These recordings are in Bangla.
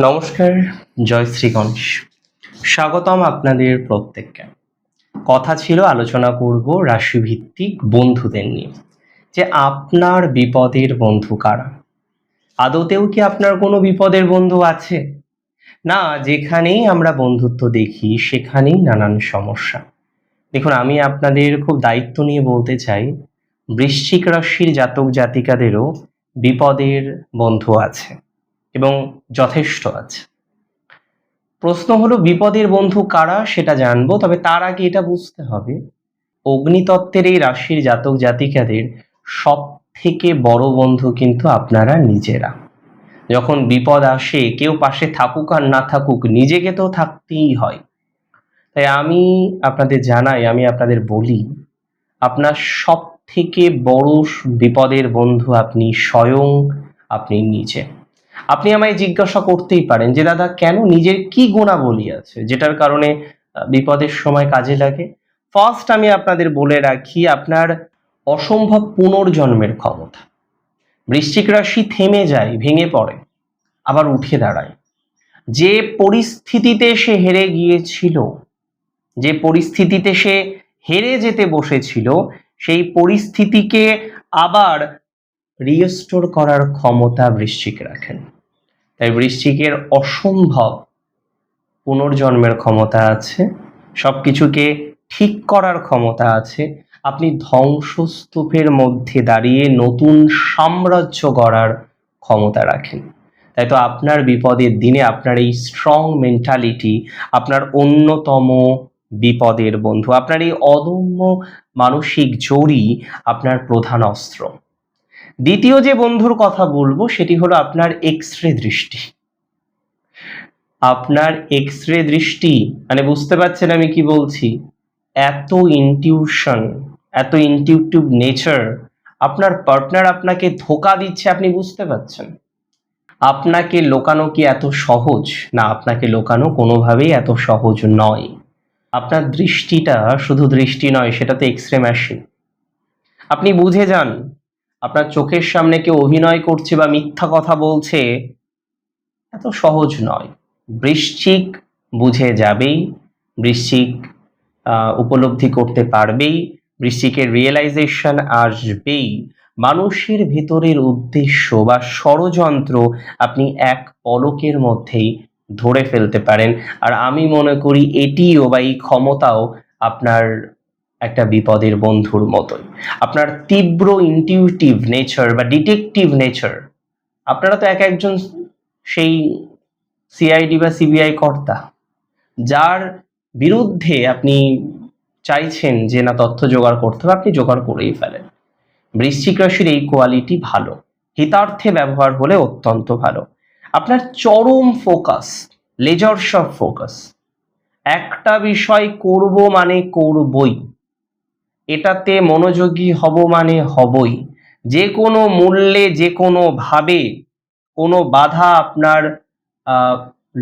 নমস্কার, জয় শ্রী গণেশ। স্বাগতম আপনাদের প্রত্যেককে। কথা ছিল আলোচনা করব রাশিভিত্তিক বন্ধুদের নিয়ে, যে আপনার বিপদের বন্ধু কারা। আদতেও কি আপনার কোনো বিপদের বন্ধু আছে? না, যেখানেই আমরা বন্ধুত্ব দেখি সেখানেই নানান সমস্যা। দেখুন, আমি আপনাদের খুব দায়িত্ব নিয়ে বলতে চাই, বৃশ্চিক রাশির জাতক জাতিকাদেরও বিপদের বন্ধু আছে এবং যথেষ্ট আছে। প্রশ্ন হলো বিপদের বন্ধু কারা সেটা জানবো, তবে তার আগে এটা বুঝতে হবে অগ্নিতত্ত্বের এই রাশির জাতক জাতিকাদের সব থেকে বড় বন্ধু কিন্তু আপনারা নিজেরা। যখন বিপদ আসে, কেউ পাশে থাকুক আর না থাকুক, নিজেকে তো থাকতেই হয়। তাই আমি আপনাদের জানাই, আমি আপনাদের বলি, আপনার সব থেকে বড় বিপদের বন্ধু আপনি স্বয়ং, আপনি নিজে। আপনি আমায় জিজ্ঞাসা করতেই পারেন যে দাদা, কেন, নিজের কি গুণাবলী আছে যেটার কারণে বিপদের সময় কাজে লাগে? ফার্স্ট আমি আপনাদের বলে রাখি, আপনার অসম্ভব পুনর্জন্মের ক্ষমতা। বৃশ্চিক রাশি থেমে যায়, ভেঙে পড়ে, আবার উঠে দাঁড়ায়। যে পরিস্থিতিতে সে হেরে গিয়েছিল, যে পরিস্থিতিতে সে হেরে যেতে বসেছিল, সেই পরিস্থিতিকে আবার রিস্টোর করার ক্ষমতা বৃশ্চিক রাখেন। তাই বৃশ্চিকের অসম্ভব পুনর্জন্মের ক্ষমতা আছে, সবকিছুকে ঠিক করার ক্ষমতা আছে। আপনি ধ্বংসস্তূপের মধ্যে দাঁড়িয়ে নতুন সাম্রাজ্য গড়ার ক্ষমতা রাখেন। তাই তো আপনার বিপদের দিনে আপনার এই স্ট্রং মেন্টালিটি আপনার অন্যতম বিপদের বন্ধু। আপনার এই অদম্য মানসিক জোরই আপনার প্রধান অস্ত্র। দ্বিতীয় যে বন্ধুর কথা বলবো সেটি হলো আপনার এক্স-রে দৃষ্টি। আপনার এক্স-রে দৃষ্টি মানে বুঝতে পারছেন আমি কি বলছি? এত ইনটিউশন, এত ইনটিউটিভ নেচার। আপনার পার্টনার আপনাকে ধোঁকা দিচ্ছে, আপনি বুঝতে পারছেন? আপনাকে লোকানো কি এত সহজ? না, আপনাকে লোকানো কোনোভাবেই এত সহজ নয়। আপনার দৃষ্টিটা শুধু দৃষ্টি নয়, সেটা তো এক্স-রে মেশিন। আপনি বুঝে যান, আপনার চোখের সামনে কেউ অভিনয় করছে বা মিথ্যা কথা বলছে, এত সহজ নয়। বৃশ্চিক বুঝে যাবেই, বৃশ্চিক উপলব্ধি করতে পারবেই, বৃশ্চিকের রিয়েলাইজেশন আসবেই। মানুষের ভেতরের উদ্দেশ্য বা ষড়যন্ত্র আপনি এক পলকের মধ্যেই ধরে ফেলতে পারেন। আর আমি মনে করি এটিও বা এই ক্ষমতাও আপনার একটা বিপদের বন্ধুর মতোই। আপনার তীব্র ইনটিউটিভ নেচার বা ডিটেকটিভ নেচার। আপনারা তো এক একজন সেই সিআইডি বা সিবিআই কর্তা, যার বিরুদ্ধে আপনি চাইছেন যে না, তথ্য জোগাড় করতে হবে, আপনি জোগাড় করেই ফেলেন। বৃশ্চিক রাশির এই কোয়ালিটি ভালো, হিতার্থে ব্যবহার হলে অত্যন্ত ভালো। আপনার চরম ফোকাস, লেজারশপ ফোকাস। একটা বিষয় করব মানে করবই, এটাতে মনোযোগী হব মানে হবই, যে কোনো মূল্যে, যে কোনো ভাবে। কোনো বাধা আপনার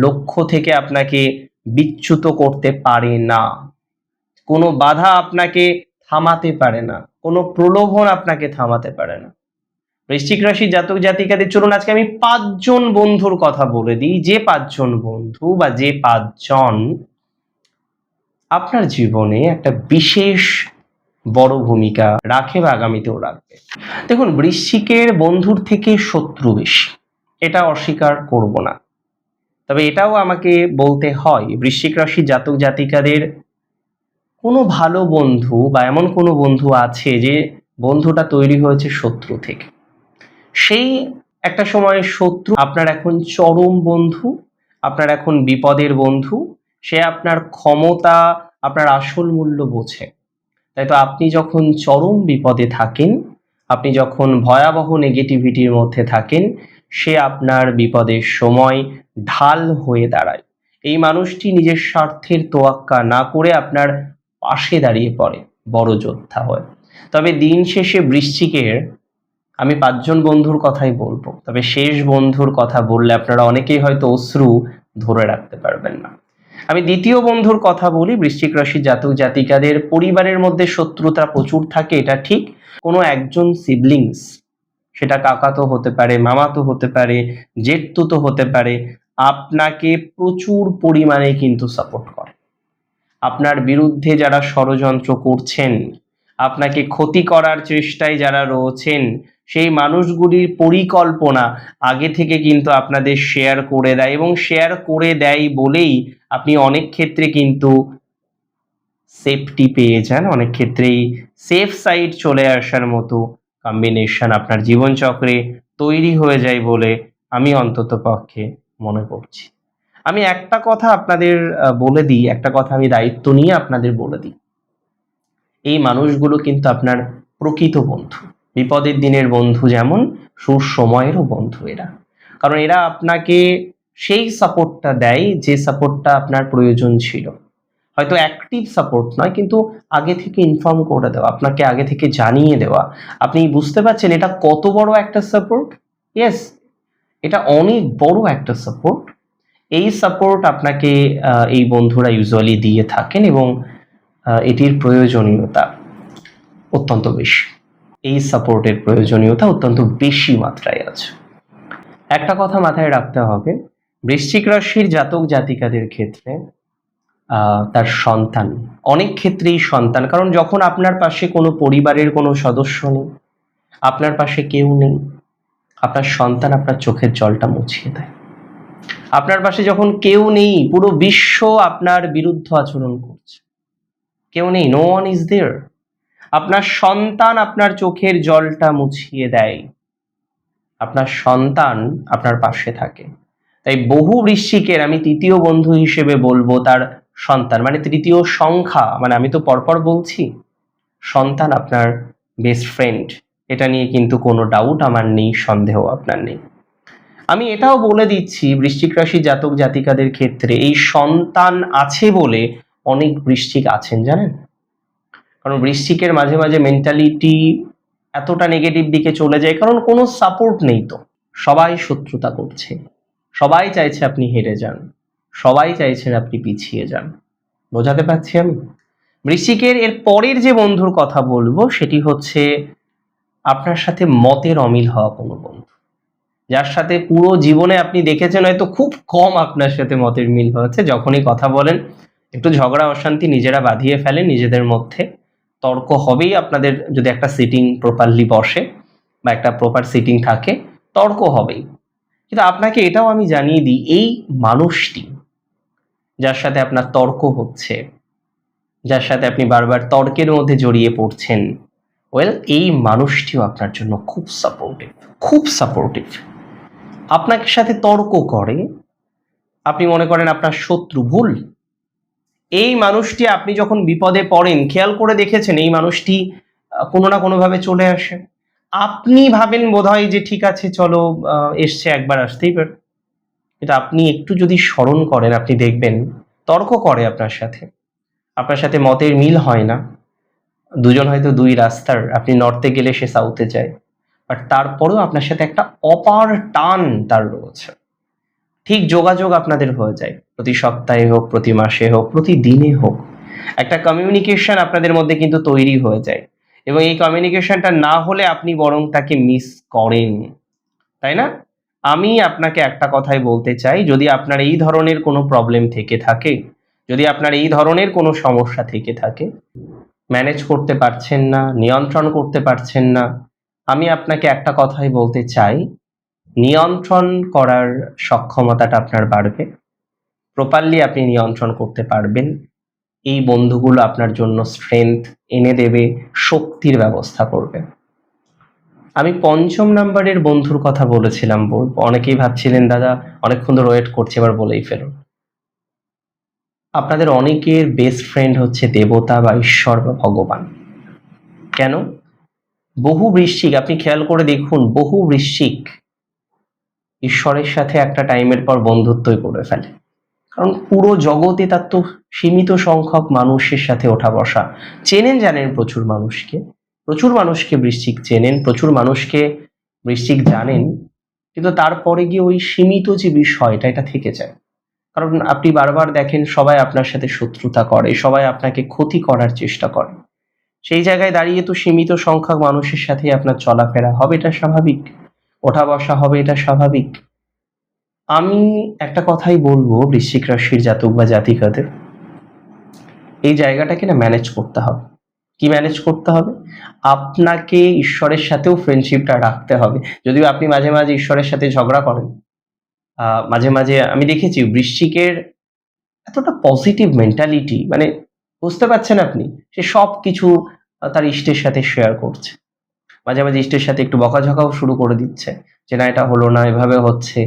লক্ষ্য থেকে আপনাকে বিচ্যুত করতে পারে না, কোনো বাধা আপনাকে থামাতে পারে না, কোনো প্রলোভন আপনাকে থামাতে পারে না। বৃশ্চিক রাশি জাতক জাতিকাদের চলুন আজকে আমি 5জন বন্ধুর কথা বলে দিই, যে 5জন বন্ধু বা যে 5জন আপনার জীবনে একটা বিশেষ বড় ভূমিকা রাখে বা আগামীতেও রাখবে। দেখুন, বৃশ্চিকের বন্ধুর থেকে শত্রু বেশি, এটা অস্বীকার করব না। তবে এটাও আমাকে বলতে হয়, বৃশ্চিক রাশির জাতক জাতিকাদের কোনো ভালো বন্ধু বা এমন কোনো বন্ধু আছে যে বন্ধুটা তৈরি হয়েছে শত্রু থেকে। সেই একটা সময় শত্রু আপনার এখন চরম বন্ধু, আপনার এখন বিপদের বন্ধু। সে আপনার ক্ষমতা, আপনার আসল মূল্য বোঝে। তাই তো আপনি যখন চরম বিপদে থাকেন, আপনি যখন ভয়াবহ নেগেটিভিটির মধ্যে থাকেন, সে আপনার বিপদের সময় ঢাল হয়ে দাঁড়ায়। এই মানুষটি নিজের স্বার্থের তোয়াক্কা না করে আপনার পাশে দাঁড়িয়ে পড়ে, বড় যোদ্ধা হয়। তবে দিন শেষে বৃশ্চিকের আমি 5জন বন্ধুর কথাই বলবো, তবে শেষ বন্ধুর কথা বললে আপনারা অনেকেই হয়তো অশ্রু ধরে রাখতে পারবেন না। আমি দ্বিতীয় বন্ধুর কথা বলি। বৃশ্চিক রাশির জাতক জাতিকাদের পরিবারের মধ্যে শত্রুতা প্রচুর থাকে, এটা ঠিক। কোনো একজন সিবলিংস, সেটা কাকা তো হতে পারে, মামা তো হতে পারে, জেঠতু তো হতে পারে, আপনাকে প্রচুর পরিমাণে কিন্তু সাপোর্ট করে। আপনার বিরুদ্ধে যারা ষড়যন্ত্র করছেন, আপনাকে ক্ষতি করার চেষ্টায় যারা রয়েছেন, সেই মানুষগুলির পরিকল্পনা আগে থেকে কিন্তু আপনাদের শেয়ার করে দেয়, এবং শেয়ার করে দেয় বলেই আপনি অনেক ক্ষেত্রে কিন্তু সেফটি পেয়ে যান, অনেক ক্ষেত্রেই সেফ সাইড চলে আসার মতো কম্বিনেশন আপনার জীবনচক্রে তৈরি হয়ে যায় বলে আমি অন্তত পক্ষে মনে করছি। আমি একটা কথা আপনাদের বলে দিই, একটা কথা আমি দায়িত্ব নিয়ে আপনাদের বলে দিই, এই মানুষগুলো কিন্তু আপনার প্রকৃত বন্ধু, বিপদের দিনের বন্ধু যেমন সুসময়েরও বন্ধু এরা। কারণ এরা আপনাকে সেই সাপোর্টটা দেয় যে সাপোর্টটা আপনার প্রয়োজন ছিল, হয়তো অ্যাক্টিভ সাপোর্ট নয়, কিন্তু আগে থেকে ইনফর্ম করে দেওয়া, আপনাকে আগে থেকে জানিয়ে দেওয়া। আপনি বুঝতে পারছেন এটা কত বড় একটা সাপোর্ট? ইয়েস, এটা অনেক বড় একটা সাপোর্ট। এই সাপোর্ট আপনাকে এই বন্ধুরা ইউজুয়ালি দিয়ে থাকেন, এবং এটির প্রয়োজনীয়তা অত্যন্ত বেশি। এই সাপোর্টের প্রয়োজনীয়তা অত্যন্ত বেশি মাত্রায় আছে। একটা কথা মাথায় রাখতে হবে, বৃশ্চিক রাশির জাতক জাতিকাদের ক্ষেত্রে তার সন্তান, অনেক ক্ষেত্রেই সন্তান, কারণ যখন আপনার পাশে কোনো পরিবারের কোনো সদস্য নেই, আপনার পাশে কেউ নেই, আপনার সন্তান আপনার চোখের জলটা মুছিয়ে দেয়। আপনার পাশে যখন কেউ নেই, পুরো বিশ্ব আপনার বিরুদ্ধে আচরণ করছে, কেউ নেই, নো ওয়ান ইজ দেয়ার, আপনার সন্তান আপনার চোখের জলটা মুছিয়ে দেয়, আপনার সন্তান আপনার পাশে থাকে। তাই বহু বৃশ্চিকের, আমি তৃতীয় বন্ধু হিসেবে বলবো, তার সন্তান মানে তৃতীয় সংখ্যা, মানে আমি তো পরপর বলছি, সন্তান আপনার বেস্ট ফ্রেন্ড, এটা নিয়ে কিন্তু কোনো ডাউট আমার নেই, সন্দেহ আপনার নেই। আমি এটাও বলে দিচ্ছি, বৃশ্চিক রাশি জাতক জাতিকাদের ক্ষেত্রে এই সন্তান আছে বলে অনেক বৃশ্চিক আছেন জানেন। কারণ বৃশ্চিকের মাঝে মাঝে মেন্টালিটি এতটা নেগেটিভ দিকে চলে যায়, কারণ কোনো সাপোর্ট নেই, তো সবাই শত্রুতা করছে, সবাই চাইছে আপনি হেরে যান, সবাই চাইছেন আপনি পিছিয়ে যান। বোঝাতে পারছি আমি? বৃশ্চিকের এর পরের যে বন্ধুর কথা বলবো সেটি হচ্ছে আপনার সাথে মতের অমিল হওয়া কোনো বন্ধু, যার সাথে পুরো জীবনে আপনি দেখেছেন হয়তো খুব কম আপনার সাথে মতের মিল হয়েছে, যখনই কথা বলেন একটু ঝগড়া অশান্তি নিজেরা বাঁধিয়ে ফেলেন নিজেদের মধ্যে, তর্ক হবেই আপনাদের, যদি একটা সিটিং প্রপারলি বসে বা একটা প্রপার সিটিং থাকে তর্ক হবেই। কিন্তু আপনাকে এটাও আমি জানিয়ে দিই, এই মানুষটি যার সাথে আপনার তর্ক হচ্ছে, যার সাথে আপনি বারবার তর্কের মধ্যে জড়িয়ে পড়ছেন, ওয়েল এই মানুষটিও আপনার জন্য খুব সাপোর্টিভ, খুব সাপোর্টিভ। আপনার সাথে তর্ক করে, আপনি মনে করেন আপনার শত্রু, ভুল। এই মানুষটি আপনি যখন বিপদে পড়েন, খেয়াল করে দেখেছেন এই মানুষটি কোনো না কোনোভাবে চলে আসে, আপনি ভাবেন বোধহয় যে ঠিক আছে চলো এসছে, একবার আসতেই পারে, কিন্তু আপনি একটু যদি স্মরণ করেন আপনি দেখবেন তর্ক করে আপনার সাথে, আপনার সাথে মতের মিল হয় না, দুজন হয়তো দুই রাস্তার, আপনি নর্থে গেলে সে সাউথে যায়, বাট তারপরেও আপনার সাথে একটা অপার টান তার রয়েছে, ঠিক যোগাযোগ আপনাদের হয়ে যায়, প্রতি সপ্তাহে হোক, প্রতি মাসে হোক, প্রতিদিনে হোক, একটা কমিউনিকেশন আপনাদের মধ্যে কিন্তু তৈরি হয়ে যায়, এবং এই কমিউনিকেশনটা না হলে আপনি বরং তাকে মিস করেন, তাই না? আমি আপনাকে একটা কথাই বলতে চাই, যদি আপনার এই ধরনের কোনো প্রবলেম থেকে থাকে, যদি আপনার এই ধরনের কোনো সমস্যা থেকে থাকে, ম্যানেজ করতে পারছেন না, নিয়ন্ত্রণ করতে পারছেন না, আমি আপনাকে একটা কথাই বলতে চাই, নিয়ন্ত্রণ করার সক্ষমতাটা আপনার বাড়বে, প্রপারলি আপনি নিয়ন্ত্রণ করতে পারবেন, এই বন্ধুগুলো আপনার জন্য স্ট্রেংথ এনে দেবে, শক্তির ব্যবস্থা করবে। আমি পঞ্চম নাম্বারের বন্ধুর কথা বলেছিলাম বলবো, অনেকেই ভাবছিলেন দাদা অনেকক্ষণ ধরে ওয়েট করছে, এবার বলেই ফেলুন। আপনাদের অনেকের বেস্ট ফ্রেন্ড হচ্ছে দেবতা বা ঈশ্বর বা ভগবান। কেন? বহু বৃশ্চিক, আপনি খেয়াল করে দেখুন, বহু বৃশ্চিক ঈশ্বরের সাথে একটা টাইমের পর বন্ধুত্বই করে ফেলে, কারণ পুরো জগতে তার তো সীমিত সংখ্যক মানুষের সাথে ওঠা বসা, চেনেন জানেন প্রচুর মানুষকে, প্রচুর মানুষকে বৃশ্চিক চেনেন, প্রচুর মানুষকে বৃশ্চিক জানেন, কিন্তু তারপরে গিয়ে ওই সীমিত যে বিষয়টা এটা থেকে যায়, কারণ আপনি বারবার দেখেন সবাই আপনার সাথে শত্রুতা করে, সবাই আপনাকে ক্ষতি করার চেষ্টা করে, সেই জায়গায় দাঁড়িয়ে তো সীমিত সংখ্যক মানুষের সাথে আপনার চলাফেরা হবে, এটা স্বাভাবিক, ওঠা বসা হবে, এটা স্বাভাবিক, আমি একটা কথাই বলবো বৃশ্চিক রাশির জাতক বা জাতিকাদের, এই জায়গাটাকে না ম্যানেজ করতে হবে। কি ম্যানেজ করতে হবে? আপনাকে ঈশ্বরের সাথেও ফ্রেন্ডশিপটা রাখতে হবে। যদিও আপনি মাঝে মাঝে ঈশ্বরের সাথে ঝগড়া করেন, মাঝে মাঝে আমি দেখেছি বৃশ্চিকের এতটা পজিটিভ মেন্টালিটি, মানে বুঝতে পারছেন আপনি, সে সব কিছু তার ইষ্টের সাথে শেয়ার করছে। মাঝে মাঝে ইষ্টের সাথে একটু বকাঝকাও শুরু করে দিচ্ছে যে না এটা হলো না, এভাবে হচ্ছে।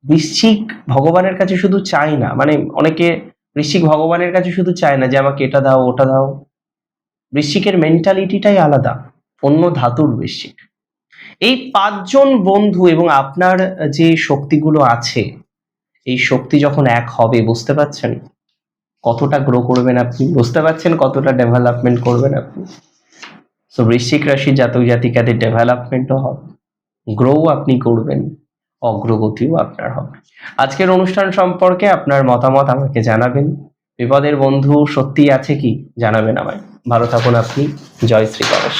বৃশ্চিক ভগবানের কাছে শুধু চায় না, মানে অনেকে বৃশ্চিক ভগবানের কাছে শুধু চায় না যে আমাকে এটা দাও ওটা দাও। বৃশ্চিকের মেন্টালিটিটাই আলাদা, অন্য ধাতুর বৃশ্চিক। এই ৫ জন বন্ধু এবং আপনার যে শক্তিগুলো আছে, এই শক্তি যখন এক হবে, বুঝতে পারছেন কতটা গ্রো করবেন আপনি, বুঝতে পারছেন কতটা ডেভেলপমেন্ট করবেন আপনি। সো বৃশ্চিক রাশির জাতক জাতিকাদের ডেভেলপমেন্টও হবে, গ্রো আপনি করবেন, অগ্রগতিও আপনার হবে। আজকের অনুষ্ঠান সম্পর্কে আপনার মতামত আমাকে জানাবেন। বিপদের বন্ধু সত্যিই আছে কি জানাবেন আমায়। ভালো থাকুন আপনি। জয় শ্রী গণেশ।